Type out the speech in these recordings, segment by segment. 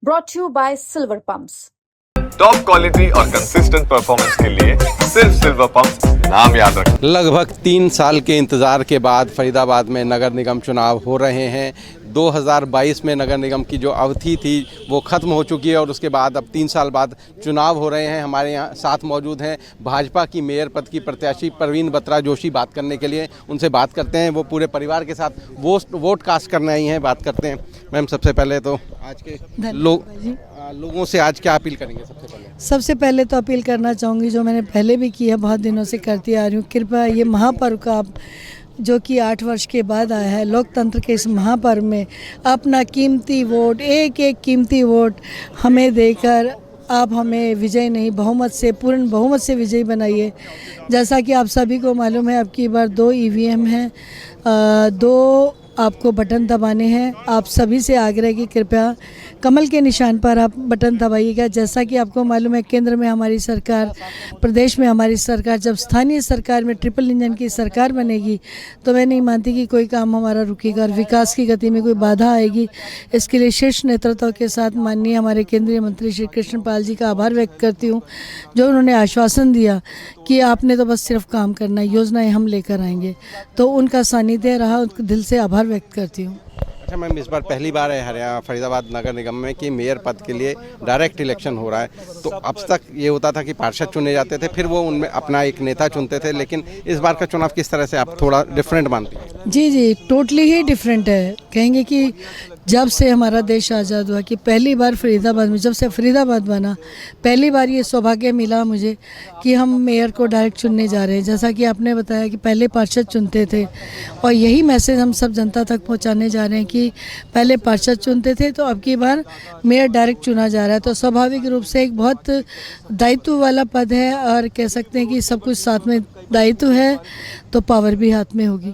brought to you by Silver Pumps. Top quality और consistent performance के लिए सिर्फ सिल्वर पंप नाम याद रखें। लगभग 3 साल के इंतज़ार के बाद फरीदाबाद में नगर निगम चुनाव हो रहे हैं। 2022 में नगर निगम की जो अवधि थी वो ख़त्म हो चुकी है और उसके बाद अब 3 साल बाद चुनाव हो रहे हैं। हमारे यहाँ साथ मौजूद हैं भाजपा की मेयर पद की प्रत्याशी परवीन बत्रा जोशी बात करने के लिए। उनसे बात करते हैं, वो पूरे परिवार के साथ वोट कास्ट करने आई हैं। बात करते हैं। मैम, सबसे पहले तो आज के लोगों से आज क्या अपील करेंगे? सबसे पहले तो अपील करना चाहूँगी, जो मैंने पहले भी किया, बहुत दिनों से करती आ रही हूँ, कृपया ये महापर्व का जो कि 8 वर्ष के बाद आया है, लोकतंत्र के इस महापर्व में अपना कीमती वोट, एक एक कीमती वोट हमें देकर आप हमें विजय नहीं, बहुमत से, पूर्ण बहुमत से विजयी बनाइए। जैसा कि आप सभी को मालूम है, अब की बार 2 EVM हैं, 2 आपको बटन दबाने हैं। आप सभी से आग्रह कि कृपया कमल के निशान पर आप बटन दबाइएगा। जैसा कि आपको मालूम है, केंद्र में हमारी सरकार, प्रदेश में हमारी सरकार, जब स्थानीय सरकार में ट्रिपल इंजन की सरकार बनेगी तो मैं नहीं मानती कि कोई काम हमारा रुकेगा और विकास की गति में कोई बाधा आएगी। इसके लिए शीर्ष नेतृत्व के साथ माननीय हमारे केंद्रीय मंत्री श्री कृष्ण पाल जी का आभार व्यक्त करती हूँ, जो उन्होंने आश्वासन दिया कि आपने तो बस सिर्फ काम करना है, योजनाएँ हम लेकर आएंगे। तो उनका सानिध्य रहा, उनके दिल से आभार व्यक्त करती हूँ। अच्छा मैम, इस बार पहली बार है हरियाणा फरीदाबाद नगर निगम में कि मेयर पद के लिए डायरेक्ट इलेक्शन हो रहा है। तो अब तक ये होता था कि पार्षद चुने जाते थे, फिर वो उनमें अपना एक नेता चुनते थे, लेकिन इस बार का चुनाव किस तरह से आप थोड़ा डिफरेंट मानती हैं? जी, टोटली ही डिफरेंट है। कहेंगे कि जब से हमारा देश आज़ाद हुआ कि पहली बार फरीदाबाद में, जब से फरीदाबाद बना, पहली बार ये सौभाग्य मिला मुझे कि हम मेयर को डायरेक्ट चुनने जा रहे हैं। जैसा कि आपने बताया कि पहले पार्षद चुनते थे, और यही मैसेज हम सब जनता तक पहुंचाने जा रहे हैं कि पहले पार्षद चुनते थे, तो अब की बार मेयर डायरेक्ट चुना जा रहा है। तो स्वाभाविक रूप से एक बहुत दायित्व वाला पद है, और कह सकते हैं कि सब कुछ साथ में दायित्व है तो पावर भी हाथ में होगी।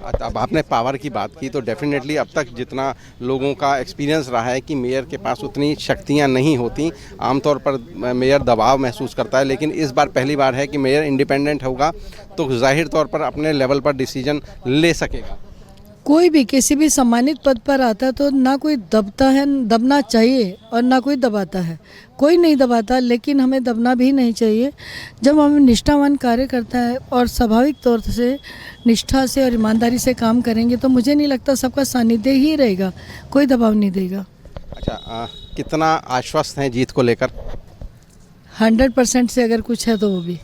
अब आपने पावर की बात की, तो डेफिनेटली अब तक जितना लोगों का एक्सपीरियंस रहा है कि मेयर के पास उतनी शक्तियां नहीं होती, आमतौर पर मेयर दबाव महसूस करता है, लेकिन इस बार पहली बार है कि मेयर इंडिपेंडेंट होगा तो जाहिर तौर पर अपने लेवल पर डिसीजन ले सकेगा। कोई भी किसी भी सम्मानित पद पर आता है तो ना कोई दबता है, दबना चाहिए, और ना कोई दबाता है। कोई नहीं दबाता, लेकिन हमें दबना भी नहीं चाहिए। जब हम निष्ठावान कार्य करता है और स्वाभाविक तौर से निष्ठा से और ईमानदारी से काम करेंगे तो मुझे नहीं लगता सबका सानिध्य ही रहेगा, कोई दबाव नहीं देगा। अच्छा, कितना आश्वस्त हैं जीत को लेकर? 100% से अगर कुछ है तो वो भी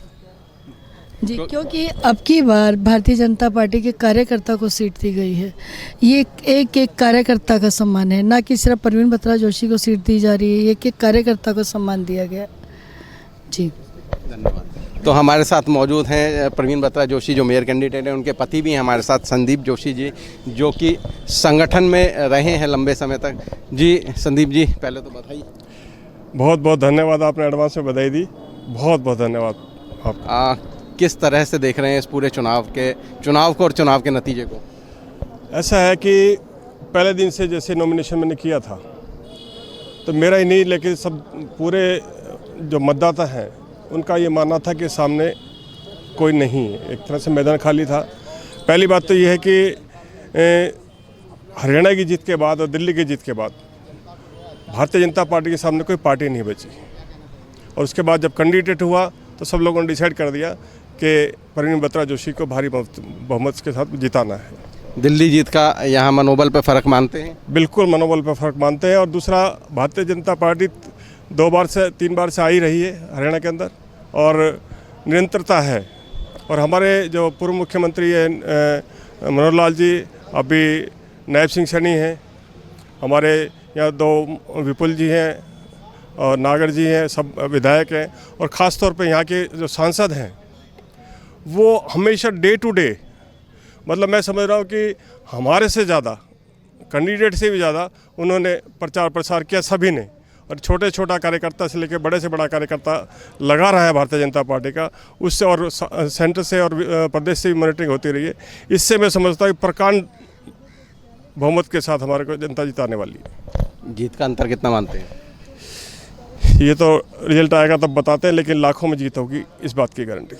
जी, क्योंकि अब की बार भारतीय जनता पार्टी के कार्यकर्ता को सीट दी गई है। ये एक एक कार्यकर्ता का सम्मान है, ना कि सिर्फ परवीन बत्रा जोशी को सीट दी जा रही है, एक एक कार्यकर्ता को सम्मान दिया गया। जी, धन्यवाद। तो हमारे साथ मौजूद हैं परवीन बत्रा जोशी, जो मेयर कैंडिडेट हैं। उनके पति भी हैं हमारे साथ, संदीप जोशी जी, जो कि संगठन में रहे हैं लंबे समय तक। जी संदीप जी, पहले तो बधाई। बहुत बहुत धन्यवाद, आपने एडवांस में बधाई दी, बहुत बहुत धन्यवाद आपका। किस तरह से देख रहे हैं इस पूरे चुनाव को और चुनाव के नतीजे को? ऐसा है कि पहले दिन से जैसे नॉमिनेशन मैंने किया था, तो मेरा ही नहीं, लेकिन सब पूरे जो मतदाता हैं उनका ये मानना था कि सामने कोई नहीं, एक तरह से मैदान खाली था। पहली बात तो ये है कि हरियाणा की जीत के बाद और दिल्ली की जीत के बाद भारतीय जनता पार्टी के सामने कोई पार्टी नहीं बची, और उसके बाद जब कैंडिडेट हुआ तो सब लोगों ने डिसाइड कर दिया कि परवीन बत्रा जोशी को भारी बहुमत के साथ जिताना है। दिल्ली जीत का यहाँ मनोबल पर फ़र्क मानते हैं? बिल्कुल मनोबल पर फ़र्क मानते हैं। और दूसरा, भारतीय जनता पार्टी 2 बार से 3 बार से आई रही है हरियाणा के अंदर, और निरंतरता है। और हमारे जो पूर्व मुख्यमंत्री हैं मनोहर लाल जी, अभी नायब सिंह सैनी हैं, हमारे यहाँ 2 विपुल जी हैं और नागर जी हैं, सब विधायक हैं, और ख़ास तौर पे यहाँ के जो सांसद हैं वो हमेशा डे टू डे, मतलब मैं समझ रहा हूँ कि हमारे से ज़्यादा, कैंडिडेट से भी ज़्यादा उन्होंने प्रचार प्रसार किया सभी ने। और छोटा कार्यकर्ता से लेकर बड़े से बड़ा कार्यकर्ता लगा रहा है भारतीय जनता पार्टी का, उससे और सेंटर से और प्रदेश से भी मॉनिटरिंग होती रही है। इससे मैं समझता हूँ प्रकांड बहुमत के साथ हमारे को जनता जिताने वाली है। जीत का अंतर कितना मानते हैं? ये तो रिजल्ट आएगा तब बताते हैं, लेकिन लाखों में जीत होगी, इस बात की गारंटी।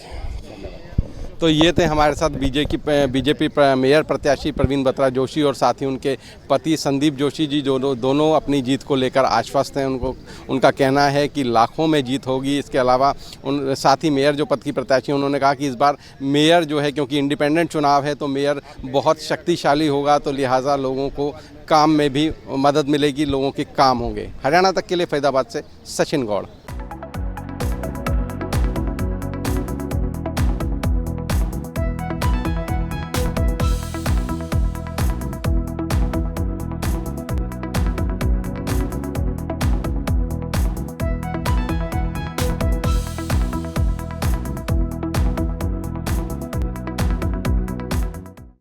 तो ये थे हमारे साथ बीजेपी मेयर प्रत्याशी प्रवीण बत्रा जोशी और साथ ही उनके पति संदीप जोशी जी, जो दोनों अपनी जीत को लेकर आश्वस्त हैं। उनका कहना है कि लाखों में जीत होगी। इसके अलावा साथ ही मेयर जो पद की प्रत्याशी, उन्होंने कहा कि इस बार मेयर जो है, क्योंकि इंडिपेंडेंट चुनाव है, तो मेयर बहुत शक्तिशाली होगा, तो लिहाजा लोगों को काम में भी मदद मिलेगी, लोगों के काम होंगे। हरियाणा तक के लिए फरीदाबाद से सचिन गौड़।